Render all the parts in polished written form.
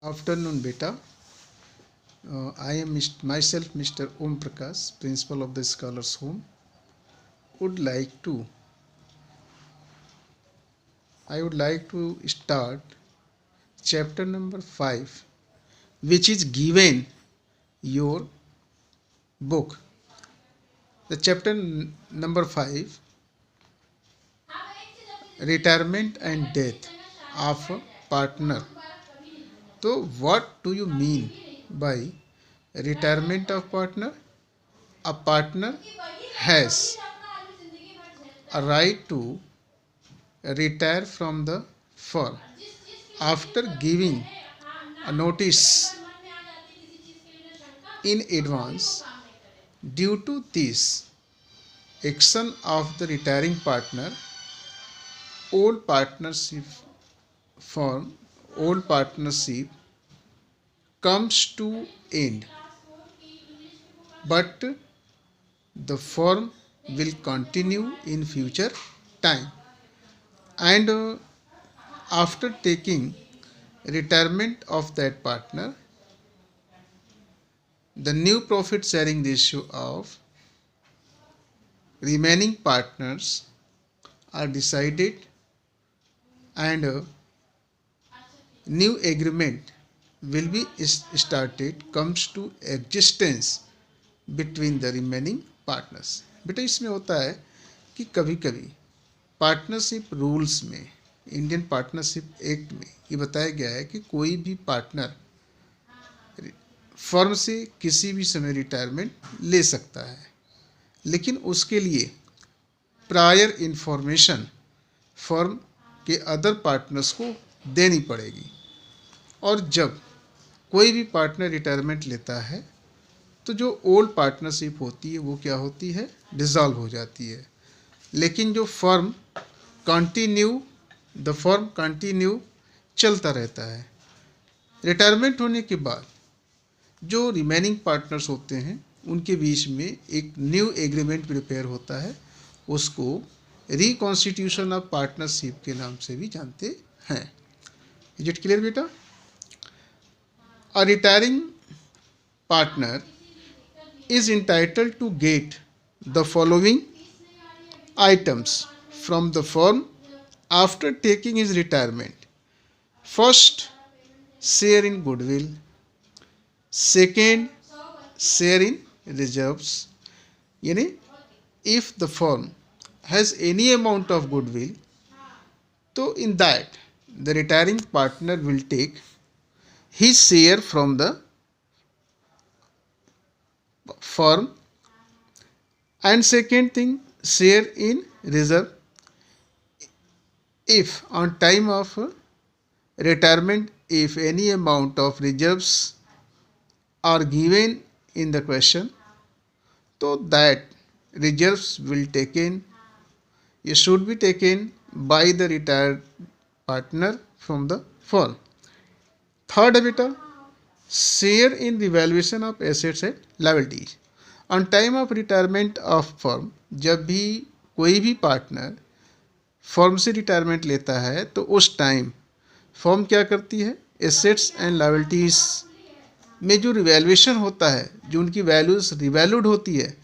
Afternoon, beta. I am myself, Mr. Om Prakash, principal of the Scholars Home. Would like to. I would like to start chapter number 5, which is given your book. The chapter number 5, retirement and death of a partner. So, what do you mean by retirement of partner? A partner has a right to retire from the firm after giving a notice in advance. Due to this action of the retiring partner, old partnership firm, old partnership comes to end, but the firm will continue in future time. And after taking retirement of that partner, the new profit sharing ratio of remaining partners are decided, and a new agreement will be started, comes to existence between the remaining partners. बेटा इसमें होता है कि कभी कभी partnership rules में, Indian partnership act में ये बताया गया है कि कोई भी पार्टनर फर्म से किसी भी समय रिटायरमेंट ले सकता है, लेकिन उसके लिए प्रायर इंफॉर्मेशन फर्म के अदर पार्टनर्स को देनी पड़ेगी। और जब कोई भी पार्टनर रिटायरमेंट लेता है तो जो ओल्ड पार्टनरशिप होती है वो क्या होती है, डिसॉल्व हो जाती है। लेकिन जो फर्म कंटिन्यू चलता रहता है। रिटायरमेंट होने के बाद जो रिमेनिंग पार्टनर्स होते हैं उनके बीच में एक न्यू एग्रीमेंट प्रिपेयर होता है, उसको रिकॉन्स्टिट्यूशन ऑफ पार्टनरशिप के नाम से भी जानते हैं। इज इट क्लियर बेटा? A retiring partner is entitled to get the following items from the firm after taking his retirement. First, share in goodwill. Second, share in reserves. यानी if the firm has any amount of goodwill, तो in that the retiring partner will take his share from the firm. And second thing, share in reserve. If on time of retirement, if any amount of reserves are given in the question, so that reserves will should be taken by the retired partner from the firm. Third है बेटा, share in revaluation of assets and liabilities. On time of retirement of firm, जब भी कोई भी partner firm से retirement लेता है तो उस टाइम फर्म क्या करती है, एसेट्स एंड लायबिलिटीज में जो रिवैल्यूएशन होता है, जो उनकी वैल्यूज रिवैल्यूड होती है,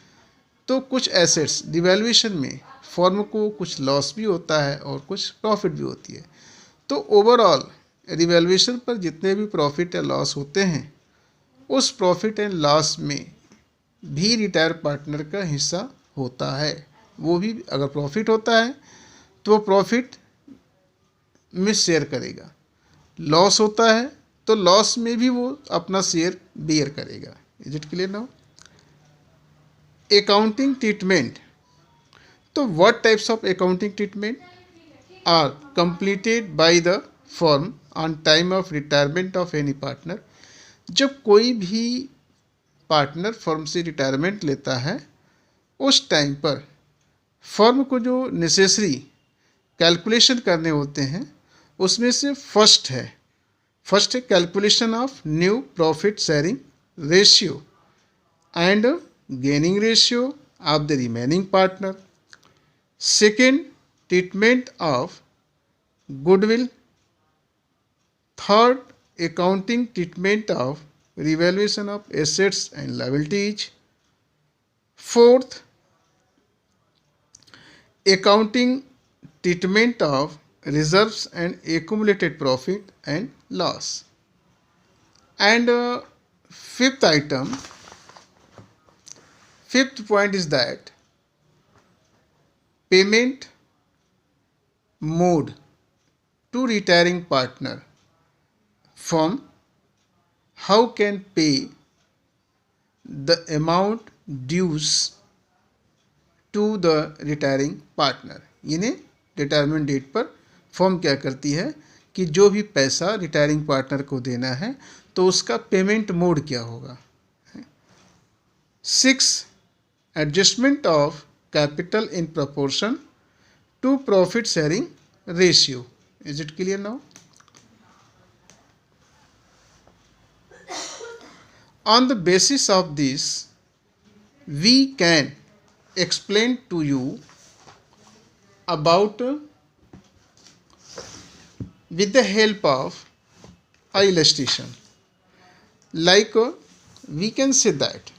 तो कुछ एसेट्स रिवैल्यूएशन में फर्म को कुछ लॉस भी होता है और कुछ प्रॉफिट भी होती है। तो ओवरऑल रिवैल्यूएशन पर जितने भी प्रॉफिट या लॉस होते हैं, उस प्रॉफिट एंड लॉस में भी रिटायर पार्टनर का हिस्सा होता है। वो भी अगर प्रॉफिट होता है तो वो प्रॉफिट में शेयर करेगा, लॉस होता है तो लॉस में भी वो अपना शेयर बेयर करेगा। Is it clear now? Accounting treatment. तो what types of accounting treatment are completed by the firm on time of retirement of any partner. जब कोई भी पार्टनर फर्म से रिटायरमेंट लेता है, उस टाइम पर फर्म को जो नेसेसरी कैलकुलेशन करने होते हैं, उसमें से फर्स्ट है calculation of new profit sharing ratio and gaining ratio of the remaining partner. Second, treatment of goodwill. Third, accounting treatment of revaluation of assets and liabilities. Fourth, accounting treatment of reserves and accumulated profit and loss. And fifth point is that payment mode to retiring partner, firm how can pay the amount dues to the retiring partner, यानी retirement date पर firm क्या करती है कि जो भी पैसा retiring partner को देना है तो उसका पेमेंट मोड क्या होगा. 6. Adjustment of capital in proportion to profit sharing ratio. Is it clear now? On the basis of this, we can explain to you about, with the help of a illustration. Like we can say that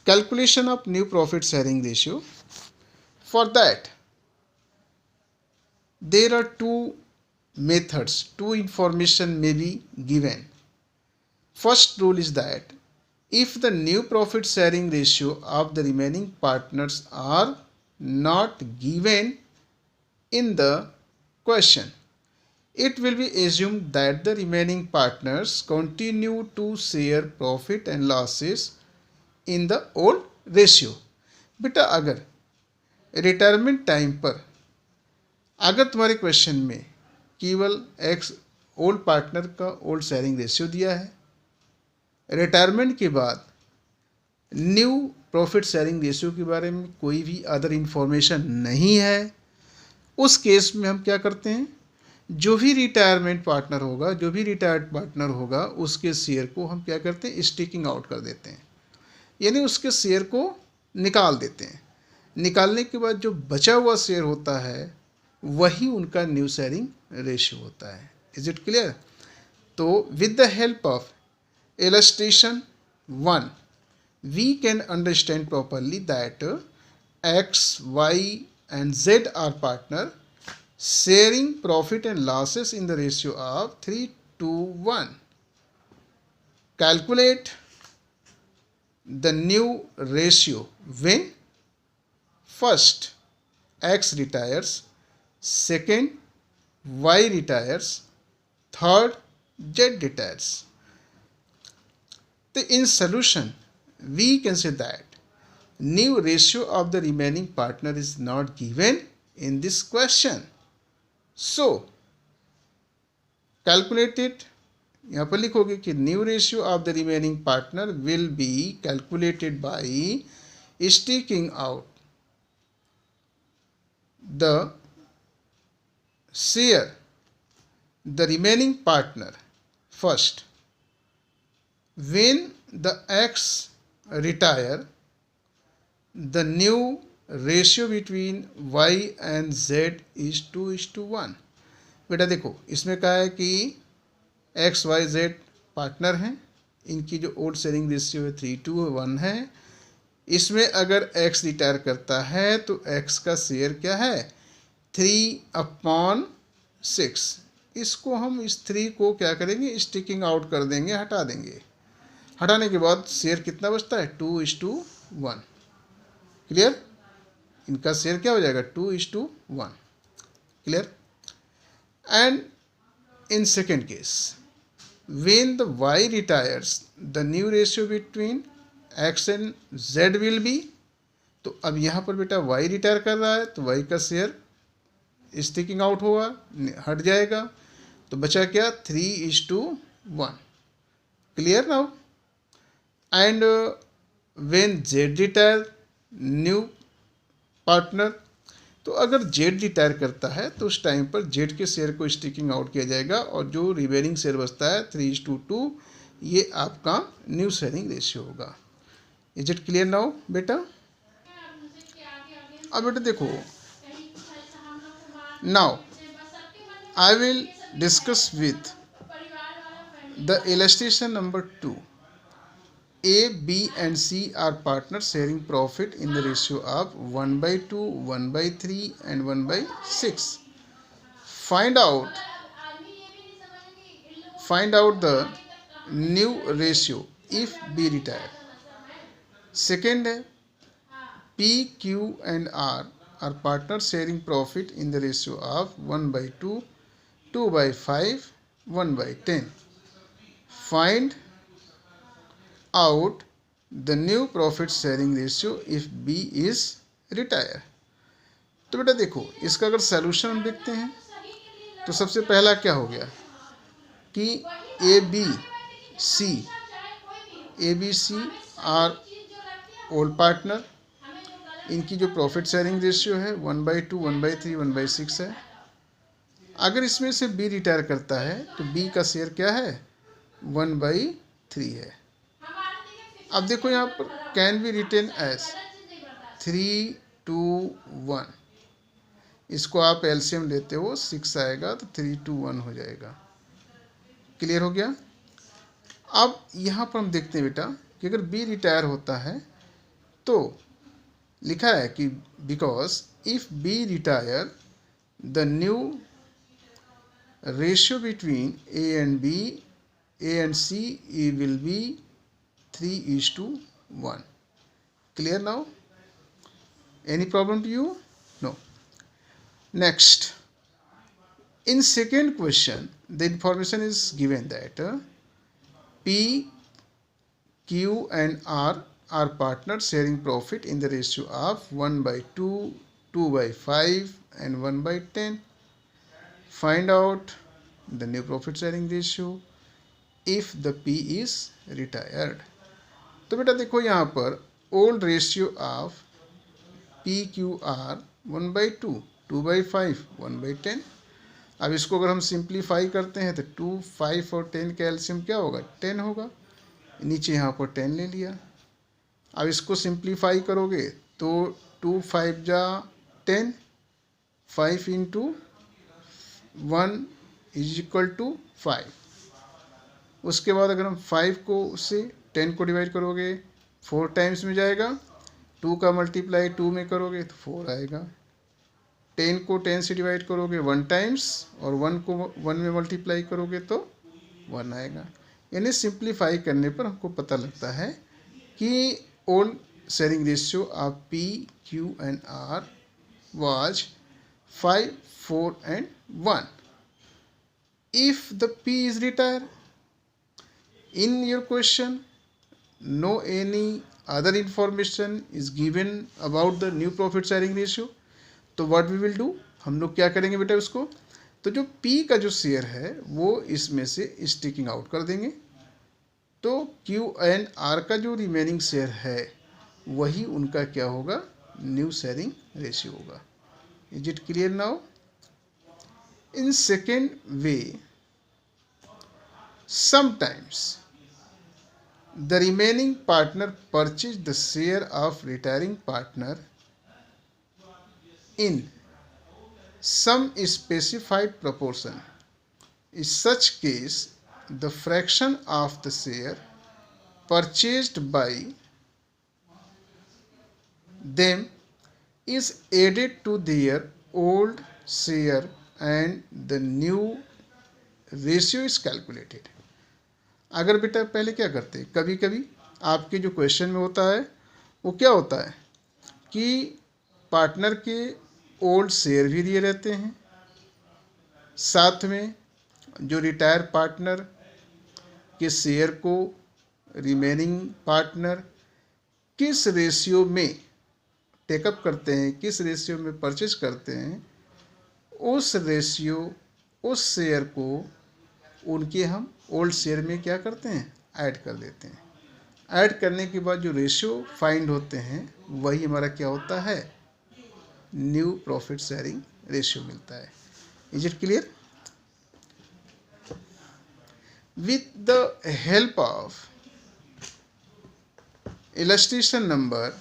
calculation of new profit sharing ratio. For that, there are two methods, two information may be given. First rule is that if the new profit sharing ratio of the remaining partners are not given in the question, it will be assumed that the remaining partners continue to share profit and losses in the old ratio. बेटा अगर retirement time पर अगर तुम्हारे question में केवल x old partner का old sharing ratio दिया है, रिटायरमेंट के बाद न्यू प्रॉफिट शेयरिंग रेशियो के बारे में कोई भी अदर इंफॉर्मेशन नहीं है, उस केस में हम क्या करते हैं, जो भी रिटायरमेंट पार्टनर होगा, जो भी रिटायर्ड पार्टनर होगा, उसके शेयर को हम क्या करते हैं, स्टिकिंग आउट कर देते हैं, यानी उसके शेयर को निकाल देते हैं. निकालने के बाद जो बचा हुआ शेयर होता है वही उनका न्यू शेयरिंग रेशियो होता है. Is it clear? तो with the help of illustration 1, we can understand properly that X, Y and Z are partner sharing profit and losses in the ratio of 3:1. Calculate the new ratio when first X retires, second Y retires, third Z retires. In solution, we can say that new ratio of the remaining partner is not given in this question. So, calculate it. यहाँ पर लिखोगे कि new ratio of the remaining partner will be calculated by sticking out the share, the remaining partner first. When the X retire, the new ratio between Y and Z is 2:1. बेटा देखो इसमें कहा है कि X, Y, Z पार्टनर हैं, इनकी जो old sharing ratio है 3:1 है. इसमें अगर X रिटायर करता है तो X का शेयर क्या है, 3/6. इसको हम इस 3 को क्या करेंगे, स्टिकिंग आउट कर देंगे, हटा देंगे. हटाने के बाद शेयर कितना बचता है, 2:1. क्लियर? इनका शेयर क्या हो जाएगा, 2:1. Clear? And in second case, when the Y retires, the new ratio between X and Z will be. तो अब यहाँ पर बेटा Y रिटायर कर रहा है तो Y का शेयर स्टिकिंग आउट होगा, हट जाएगा, तो बचा क्या, 3:1. Clear now? And when Z retire, new partner, तो अगर Z रिटायर करता है तो उस टाइम पर Z के शेयर को स्टिकिंग आउट किया जाएगा और जो रिमेनिंग शेयर बचता है 3:2, ये आपका न्यू शेयरिंग रेशियो होगा. इज इट क्लियर नाउ बेटा? अब बेटा देखो, now I will discuss with the illustration number 2. A, B and C are partners sharing profit in the ratio of 1 by 2, 1 by 3 and 1 by 6. Find out the new ratio if B retire. Second है P, Q and R are partners sharing profit in the ratio of 1 by 2, 2 by 5, 1 by 10. Find out the new profit sharing ratio if B is retire. तो बेटा देखो, इसका अगर solution हम देखते हैं तो सबसे पहला क्या हो गया कि A B C are old partner, इनकी जो प्रॉफिट शेयरिंग रेशियो है 1 by 2, 1 by 3, 1 by 6 है. अगर इसमें से बी रिटायर करता है तो बी का शेयर क्या है 1 by 3 है. अब देखो यहाँ पर कैन बी रिटेन एज 3, 2, 1. इसको आप एलसीएम लेते हो 6 आएगा तो 3, 2, 1 हो जाएगा. क्लियर हो गया. अब यहाँ पर हम देखते हैं बेटा कि अगर बी रिटायर होता है तो लिखा है कि because if B retire the new ratio between A and C will be 3:1. Clear now? Any problem to you? No. Next, in second question, the information is given that P, Q and R are partners sharing profit in the ratio of 1 by 2, 2 by 5 and 1 by 10. Find out the new profit sharing ratio if the P is retired. तो बेटा देखो यहाँ पर old ratio of P Q R 1 by 2, 2 by 5, 1 by 10. अब इसको अगर हम simplify करते हैं तो 2, 5 और 10 का एलसीएम क्या होगा 10 होगा. नीचे यहाँ पर 10 ले लिया. अब इसको सिंप्लीफाई करोगे तो 2, 5 जा 10, 5 into 1 इज इक्वल टू 5. उसके बाद अगर हम 5 को से 10 को डिवाइड करोगे 4 टाइम्स में जाएगा. 2 का मल्टीप्लाई 2 में करोगे तो 4 आएगा. 10 को 10 से डिवाइड करोगे 1 टाइम्स और 1 को 1 में मल्टीप्लाई करोगे तो 1 आएगा. यानी सिंप्लीफाई करने पर हमको पता लगता है कि old sharing ratio of P Q and R was 5, 4 and 1. If the P is retired, in your question no any other information is given about the new profit sharing ratio. तो what we will do, हम लोग क्या करेंगे बेटा उसको, तो जो P का जो शेयर है वो इसमें से स्टिकिंग आउट कर देंगे. तो Q एंड R का जो रिमेनिंग शेयर है वही उनका क्या होगा न्यू शेयरिंग रेशियो होगा. Is it clear now. In second way, sometimes the remaining partner purchase the share of retiring partner in some specified proportion. In such case, the fraction of the share purchased by them is added to their old share and the new ratio is calculated. अगर बेटा पहले क्या करते हैं, कभी कभी आपके जो क्वेश्चन में होता है वो क्या होता है कि पार्टनर के ओल्ड शेयर भी दिए रहते हैं, साथ में जो रिटायर पार्टनर के शेयर को रिमेनिंग पार्टनर किस रेशियो में टेकअप करते हैं, किस रेशियो में परचेज करते हैं, उस रेशियो उस शेयर को उनके हम ओल्ड शेयर में क्या करते हैं ऐड कर देते हैं. ऐड करने के बाद जो रेशियो फाइंड होते हैं वही हमारा क्या होता है न्यू प्रॉफिट शेयरिंग रेशियो मिलता है. Is it clear. With the help of illustration number